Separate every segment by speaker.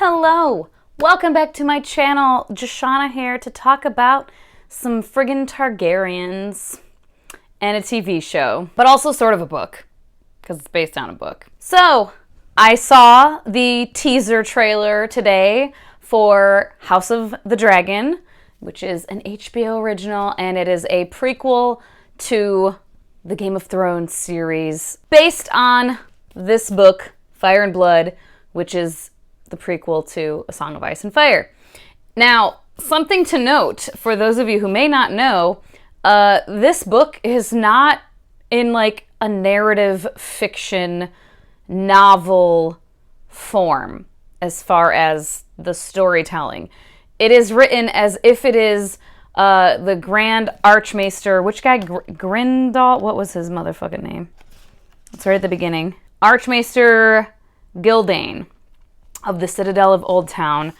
Speaker 1: Hello! Welcome back to my channel. Jashana here to talk about some friggin' Targaryens and a TV show, but also sort of a book, because it's based on a book. So, I saw the teaser trailer today for House of the Dragon, which is an HBO original, and it is a prequel to the Game of Thrones series based on this book, Fire and Blood, which is the prequel to A Song of Ice and Fire. Now, something to note for those of you who may not know, this book is not in like a narrative fiction novel form as far as the storytelling. It is written as if it is the Grand Archmaester, which guy? Grindal? What was his motherfucking name? It's right at the beginning. Archmaester Gildane of the Citadel of Old Town,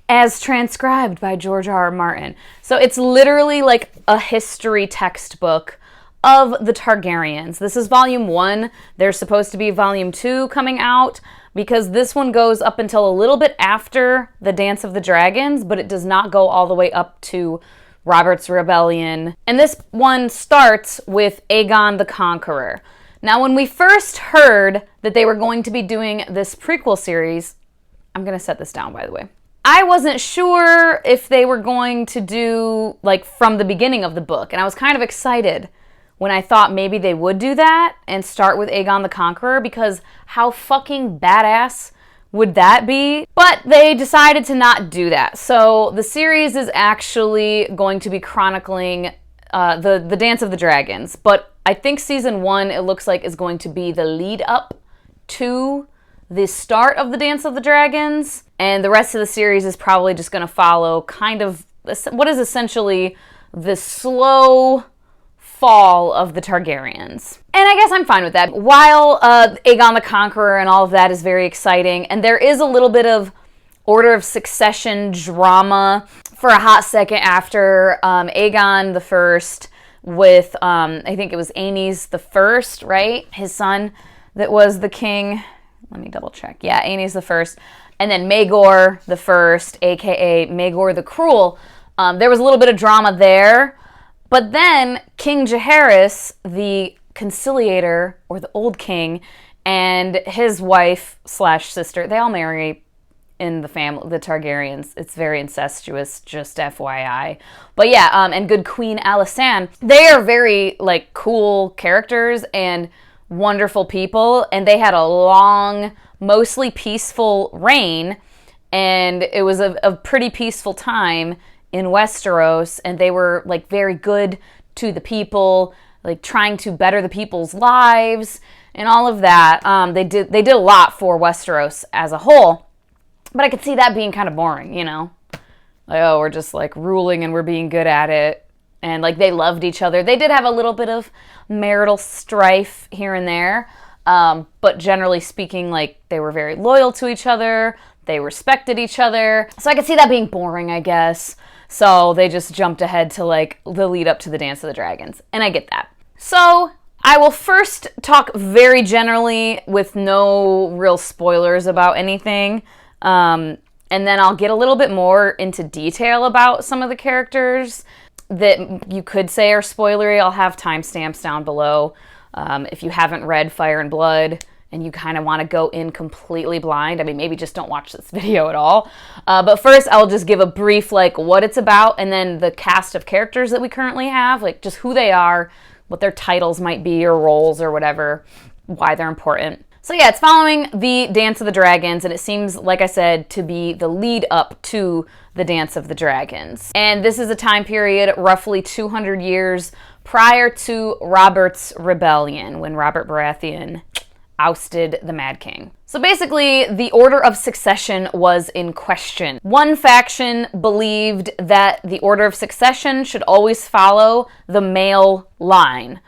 Speaker 1: as transcribed by George R.R. Martin. So it's literally like a history textbook of the Targaryens. This is volume 1. There's supposed to be volume 2 coming out, because this one goes up until a little bit after the Dance of the Dragons, but it does not go all the way up to Robert's Rebellion. And this one starts with Aegon the Conqueror. Now, when we first heard that they were going to be doing this prequel series, I'm going to set this down, by the way. I wasn't sure if they were going to do, like, from the beginning of the book, and I was kind of excited when I thought maybe they would do that and start with Aegon the Conqueror, because how fucking badass would that be? But they decided to not do that. So the series is actually going to be chronicling the Dance of the Dragons, but I think season 1, it looks like, is going to be the lead up to the start of the Dance of the Dragons, and the rest of the series is probably just going to follow kind of what is essentially the slow fall of the Targaryens. And I guess I'm fine with that. While Aegon the Conqueror and all of that is very exciting, and there is a little bit of order of succession drama for a hot second after Aegon the First with, I think it was Aenys the First, right? His son that was the king. Let me double check. Yeah, Aenys the First. And then Maegor the First, aka Maegor the Cruel. There was a little bit of drama there. But then King Jaehaerys, the conciliator, or the old king, and his wife slash sister, they all marry in the family, the Targaryens. It's very incestuous, just FYI. But yeah, and good Queen Alysanne, they are very like cool characters and wonderful people, and they had a long, mostly peaceful reign, and it was a pretty peaceful time in Westeros, and they were like very good to the people, like trying to better the people's lives and all of that. They did a lot for Westeros as a whole, but I could see that being kind of boring, you know? Like, oh, we're just like ruling and we're being good at it. And like they loved each other. They did have a little bit of marital strife here and there, but generally speaking, like they were very loyal to each other. They respected each other. So I could see that being boring, I guess. So they just jumped ahead to like the lead up to the Dance of the Dragons. And I get that. So I will first talk very generally with no real spoilers about anything. And then I'll get a little bit more into detail about some of the characters that you could say are spoilery. I'll have timestamps down below. If you haven't read Fire and Blood and you kind of want to go in completely blind, I mean, maybe just don't watch this video at all. But first, I'll just give a brief, like, what it's about, and then the cast of characters that we currently have, like, just who they are, what their titles might be, or roles, or whatever, why they're important. So yeah, it's following the Dance of the Dragons, and it seems, like I said, to be the lead up to the Dance of the Dragons. And this is a time period roughly 200 years prior to Robert's Rebellion, when Robert Baratheon ousted the Mad King. So basically, the order of succession was in question. One faction believed that the order of succession should always follow the male line.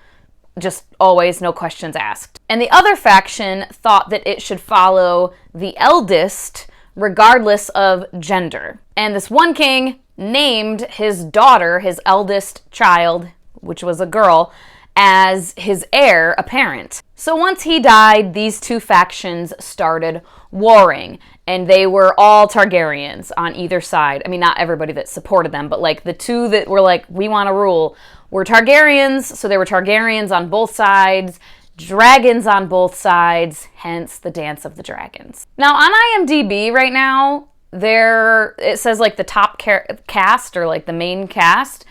Speaker 1: Just always, no questions asked. And the other faction thought that it should follow the eldest, regardless of gender. And this one king named his daughter, his eldest child, which was a girl, as his heir apparent. So once he died, these two factions started warring. and they were all Targaryens on either side. I mean, not everybody that supported them, but like the two that were like, we want to rule, were Targaryens. So there were Targaryens on both sides, dragons on both sides, hence the Dance of the Dragons. Now on IMDb right now, it says like the top cast, or like the main cast.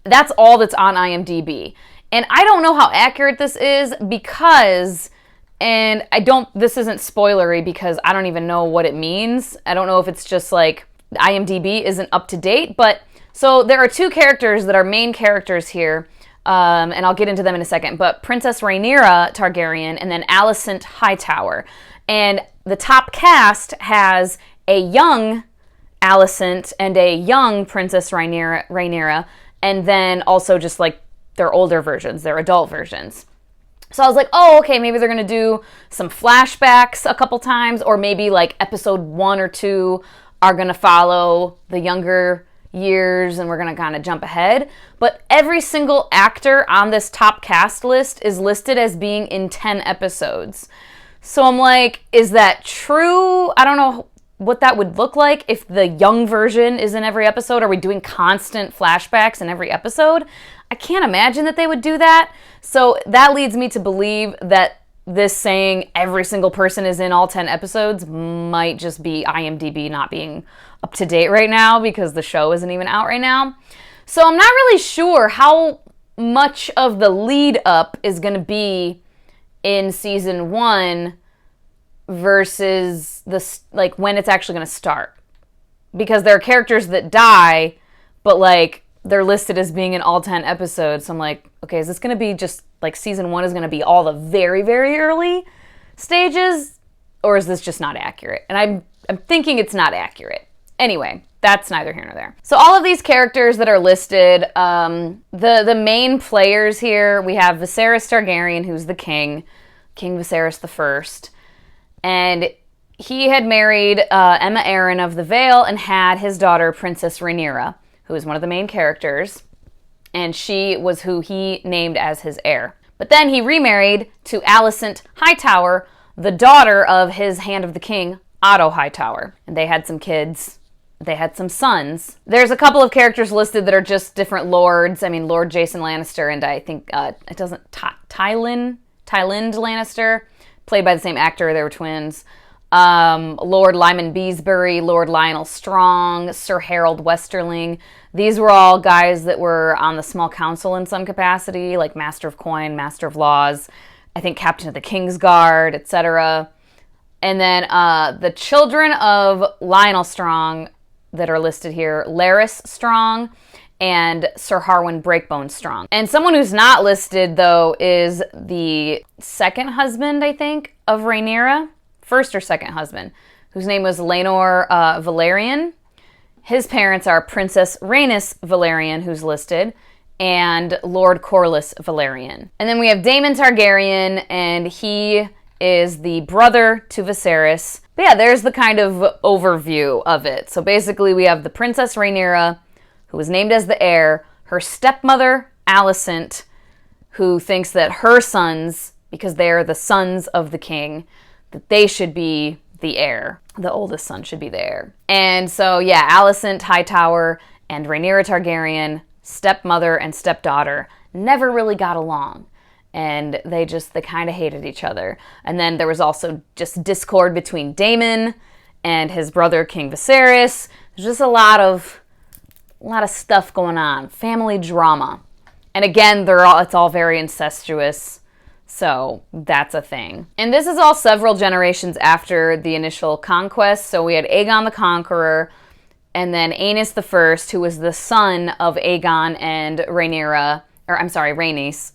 Speaker 1: That's all that's on IMDb. And I don't know how accurate this is because, and this isn't spoilery because I don't even know what it means. I don't know if it's just like IMDb isn't up to date, but so there are two characters that are main characters here, and I'll get into them in a second, but Princess Rhaenyra Targaryen and then Alicent Hightower. And the top cast has a young Alicent and a young Princess Rhaenyra, and then also just like their older versions, their adult versions. So I was like, oh, okay, maybe they're going to do some flashbacks a couple times, or maybe like episode 1 or 2 are going to follow the younger years and we're going to kind of jump ahead. But every single actor on this top cast list is listed as being in 10 episodes. So I'm like, is that true? I don't know what that would look like if the young version is in every episode. Are we doing constant flashbacks in every episode? I can't imagine that they would do that. So that leads me to believe that this saying every single person is in all 10 episodes might just be IMDb not being up to date right now because the show isn't even out right now. So I'm not really sure how much of the lead up is going to be in season 1 versus this, like when it's actually going to start. Because there are characters that die, but like they're listed as being in all 10 episodes. So I'm like, okay, is this going to be just like season 1 is going to be all the very, very early stages? Or is this just not accurate? And I'm thinking it's not accurate. Anyway, that's neither here nor there. So all of these characters that are listed, the main players here, we have Viserys Targaryen, who's the king, King Viserys the First. And he had married Aemma Arryn of the Vale and had his daughter, Princess Rhaenyra, who is one of the main characters, and she was who he named as his heir. But then he remarried to Alicent Hightower, the daughter of his Hand of the King, Otto Hightower. And they had some kids. They had some sons. There's a couple of characters listed that are just different lords. I mean, Lord Jason Lannister and I think, Tywin Lannister, played by the same actor. They were twins. Lord Lyman Beesbury, Lord Lionel Strong, Sir Harold Westerling. These were all guys that were on the small council in some capacity, like Master of Coin, Master of Laws, I think Captain of the King's Guard, etc. And then the children of Lionel Strong that are listed here, Larys Strong and Sir Harwin Breakbone Strong. And someone who's not listed, though, is the second husband, I think, of Rhaenyra. First or second husband, whose name was Laenor Valerian. His parents are Princess Rhaenys Valerian, who's listed, and Lord Corlys Valerian. And then we have Daemon Targaryen, and he is the brother to Viserys. But yeah, there's the kind of overview of it. So basically we have the Princess Rhaenyra, who was named as the heir, her stepmother, Alicent, who thinks that her sons, because they're the sons of the king, that they should be the heir. The oldest son should be the heir. And so, yeah, Alicent Hightower and Rhaenyra Targaryen, stepmother and stepdaughter, never really got along. And they kind of hated each other. And then there was also just discord between Daemon and his brother, King Viserys. There's just a lot of stuff going on. Family drama. And again, it's all very incestuous. So that's a thing. And this is all several generations after the initial conquest. So we had Aegon the Conqueror, and then Aenys the First, who was the son of Aegon and Rhaenys.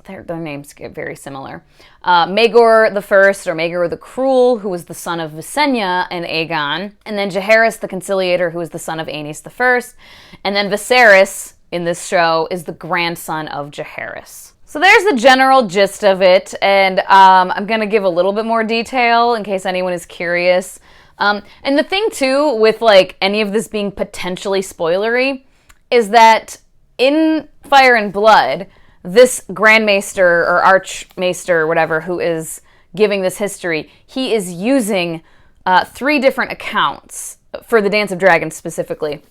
Speaker 1: Their names get very similar. Maegor the First, or Maegor the Cruel, who was the son of Visenya and Aegon. And then Jaehaerys the Conciliator, who was the son of Aenys the First. And then Viserys, in this show, is the grandson of Jaehaerys. So there's the general gist of it, and I'm going to give a little bit more detail in case anyone is curious. And the thing, too, with like any of this being potentially spoilery, is that in Fire and Blood, this Grand Maester or Archmaester or whatever who is giving this history, he is using 3 different accounts for the Dance of Dragons specifically.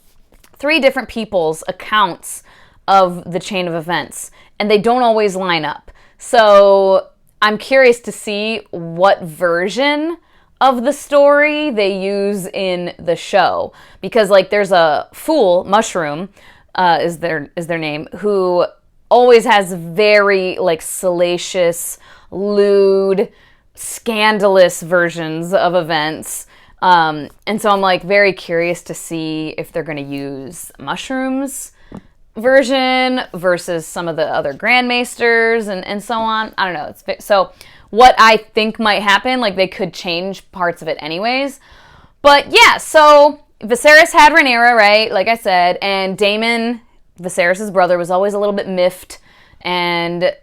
Speaker 1: 3 different people's accounts of the chain of events, and they don't always line up. So I'm curious to see what version of the story they use in the show, because like there's a fool, Mushroom is their name, who always has very like salacious, lewd, scandalous versions of events. And so I'm like very curious to see if they're going to use Mushroom's version versus some of the other Grandmaesters and so on. I don't know. So what I think might happen, like they could change parts of it anyways. But yeah, so Viserys had Rhaenyra, right? Like I said, and Daemon, Viserys' brother, was always a little bit miffed and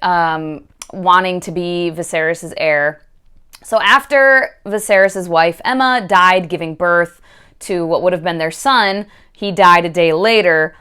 Speaker 1: wanting to be Viserys' heir. So after Viserys' wife Emma died giving birth to what would have been their son, he died a day later.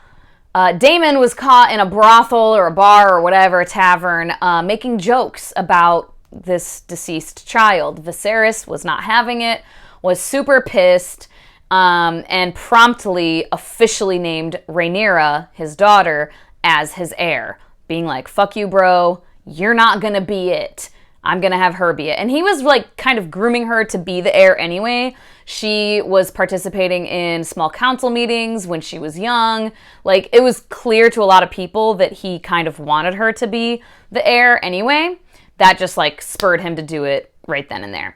Speaker 1: Daemon was caught in a brothel or a bar or whatever, a tavern, making jokes about this deceased child. Viserys was not having it, was super pissed, and promptly officially named Rhaenyra, his daughter, as his heir, being like, fuck you, bro, you're not gonna be it. I'm gonna have her be it. And he was like kind of grooming her to be the heir anyway. She was participating in small council meetings when she was young. Like, it was clear to a lot of people that he kind of wanted her to be the heir anyway. That just like spurred him to do it right then and there.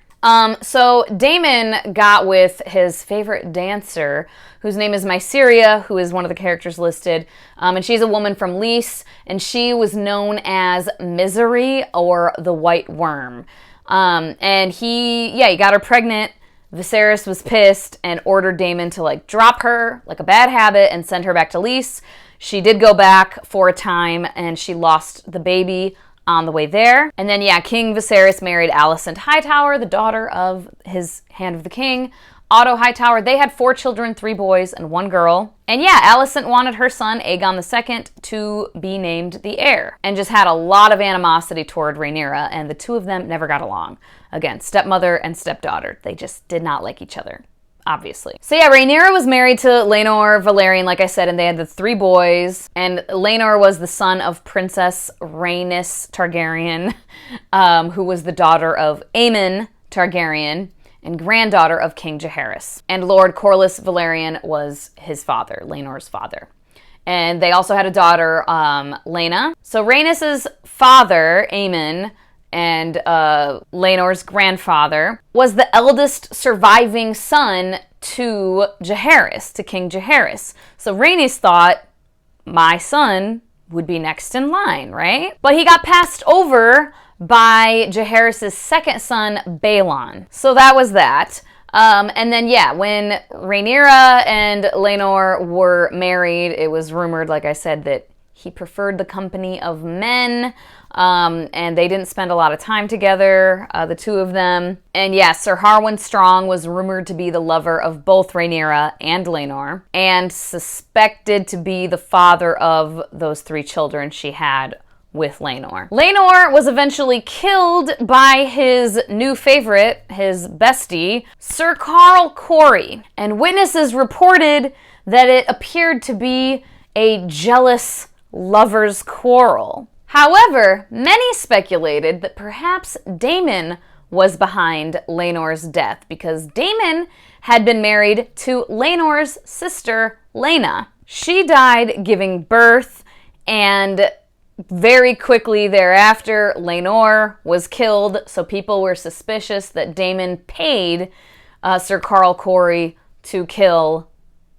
Speaker 1: So Daemon got with his favorite dancer, whose name is Myceria, who is one of the characters listed. And she's a woman from Lys, and she was known as Misery or the White Worm. And he got her pregnant. Viserys was pissed and ordered Daemon to like drop her like a bad habit and send her back to Lys. She did go back for a time, and she lost the baby on the way there. And then, King Viserys married Alicent Hightower, the daughter of his Hand of the King, Otto Hightower. They had 4 children, 3 boys and 1 girl. And Alicent wanted her son, Aegon II, to be named the heir, and just had a lot of animosity toward Rhaenyra, and the 2 of them never got along. Again, stepmother and stepdaughter. They just did not like each other, obviously. So Rhaenyra was married to Laenor Velaryon, like I said, and they had the 3 boys. And Laenor was the son of Princess Rhaenys Targaryen, who was the daughter of Aemon Targaryen and granddaughter of King Jaehaerys. And Lord Corlys Velaryon was his father, Laenor's father. And they also had a daughter, Laena. So Rhaenys' father, Aemon, and Laenor's grandfather, was the eldest surviving son to Jaehaerys, to King Jaehaerys. So Rhaenys thought, my son would be next in line, right? But he got passed over by Jaehaerys' second son, Balon. So that was that. And then, when Rhaenyra and Laenor were married, it was rumored, like I said, that he preferred the company of men, and they didn't spend a lot of time together, the 2 of them. And Sir Harwin Strong was rumored to be the lover of both Rhaenyra and Laenor, and suspected to be the father of those 3 children she had with Laenor. Laenor was eventually killed by his new favorite, his bestie, Sir Carl Corey, and witnesses reported that it appeared to be a jealous lovers' quarrel. However, many speculated that perhaps Daemon was behind Laenor's death, because Daemon had been married to Laenor's sister, Laena. She died giving birth, and very quickly thereafter, Laenor was killed, so people were suspicious that Daemon paid Sir Carl Corey to kill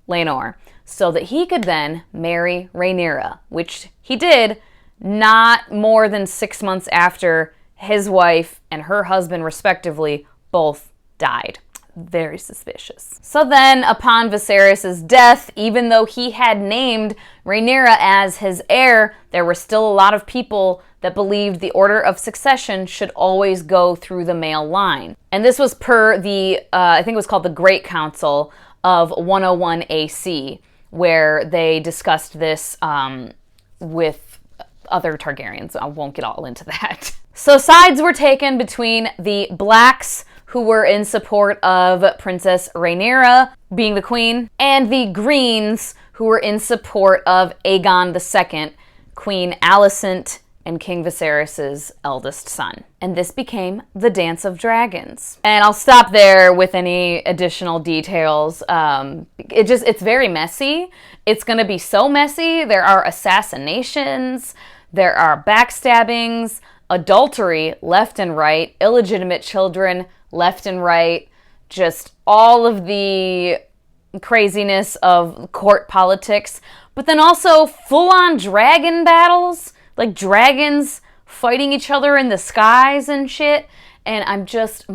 Speaker 1: Laenor, so that he could then marry Rhaenyra, which he did not more than 6 months after his wife and her husband, respectively, both died. Very suspicious. So then, upon Viserys' death, even though he had named Rhaenyra as his heir, there were still a lot of people that believed the order of succession should always go through the male line. And this was per the, I think it was called the Great Council of 101 AC, where they discussed this with other Targaryens. I won't get all into that. So sides were taken between the Blacks, who were in support of Princess Rhaenyra being the queen, and the Greens, who were in support of Aegon II, Queen Alicent, and King Viserys' eldest son. And this became the Dance of Dragons. And I'll stop there with any additional details. It's very messy. It's gonna be so messy. There are assassinations, there are backstabbings, adultery left and right, illegitimate children left and right, just all of the craziness of court politics, but then also full-on dragon battles, like dragons fighting each other in the skies and shit. And I'm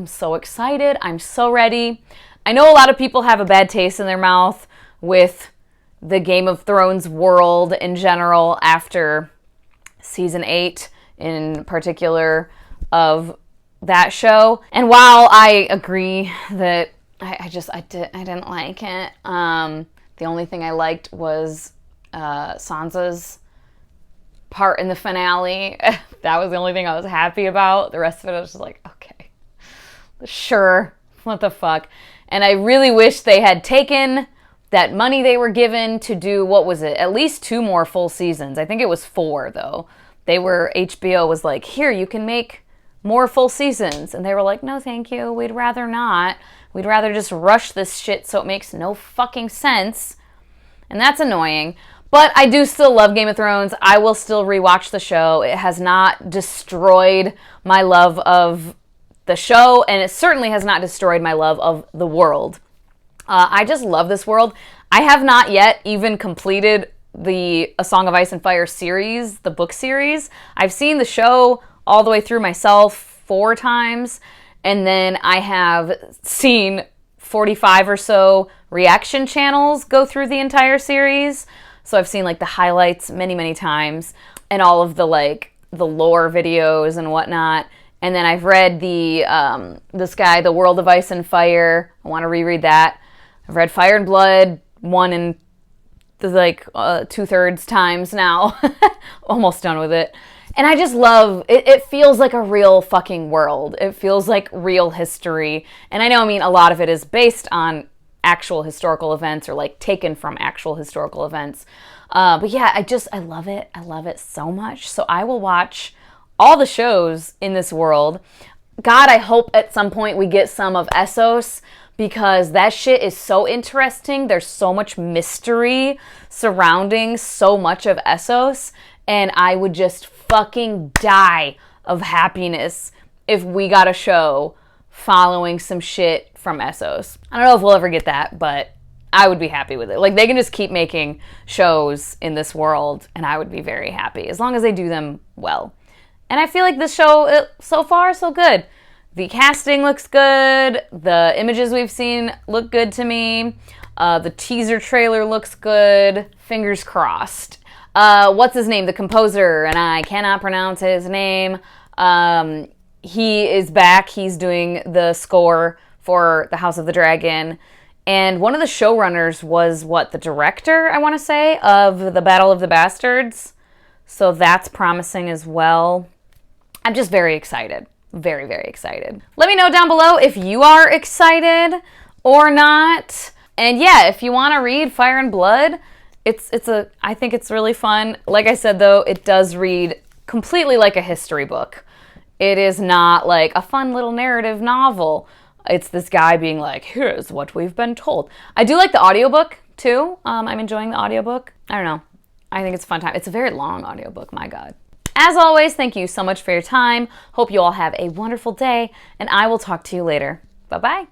Speaker 1: so excited. I'm so ready. I know a lot of people have a bad taste in their mouth with the Game of Thrones world in general after season 8 in particular of that show. And while I agree that I didn't like it, the only thing I liked was Sansa's part in the finale. That was the only thing I was happy about. The rest of it I was just like, okay, sure, what the fuck. And I really wish they had taken that money they were given to do, what was it, at least 2 more full seasons. I think it was 4 though. HBO was like, here, you can make more full seasons. And they were like, no thank you, we'd rather not. We'd rather just rush this shit so it makes no fucking sense. And that's annoying. But I do still love Game of Thrones. I will still rewatch the show. It has not destroyed my love of the show, and it certainly has not destroyed my love of the world. I just love this world. I have not yet even completed the A Song of Ice and Fire series, the book series. I've seen the show all the way through myself 4 times, and then I have seen 45 or so reaction channels go through the entire series. So I've seen like the highlights many, many times, and all of the lore videos and whatnot. And then I've read The World of Ice and Fire. I want to reread that. I've read Fire and Blood 1 and 2/3 times now. Almost done with it. And I just love it. It feels like a real fucking world. It feels like real history. And I know, a lot of it is based on actual historical events or like taken from actual historical events. But yeah, I love it. I love it so much. So I will watch all the shows in this world. God, I hope at some point we get some of Essos, because that shit is so interesting. There's so much mystery surrounding so much of Essos, and I would just fucking die of happiness if we got a show following some shit from Essos. I don't know if we'll ever get that, but I would be happy with it. Like, they can just keep making shows in this world, and I would be very happy, as long as they do them well. And I feel like this show, so far, so good. The casting looks good. The images we've seen look good to me. The teaser trailer looks good. Fingers crossed. What's his name? The composer, and I cannot pronounce his name. He is back. He's doing the score for The House of the Dragon. And one of the showrunners was, the director, I want to say, of The Battle of the Bastards. So that's promising as well. I'm just very excited. Very, very excited. Let me know down below if you are excited or not. And yeah, if you want to read Fire and Blood, I think it's really fun. Like I said though, it does read completely like a history book. It is not like a fun little narrative novel. It's this guy being like, here's what we've been told. I do like the audiobook too. I'm enjoying the audiobook. I don't know. I think it's a fun time. It's a very long audiobook, my God. As always, thank you so much for your time. Hope you all have a wonderful day, and I will talk to you later. Bye-bye.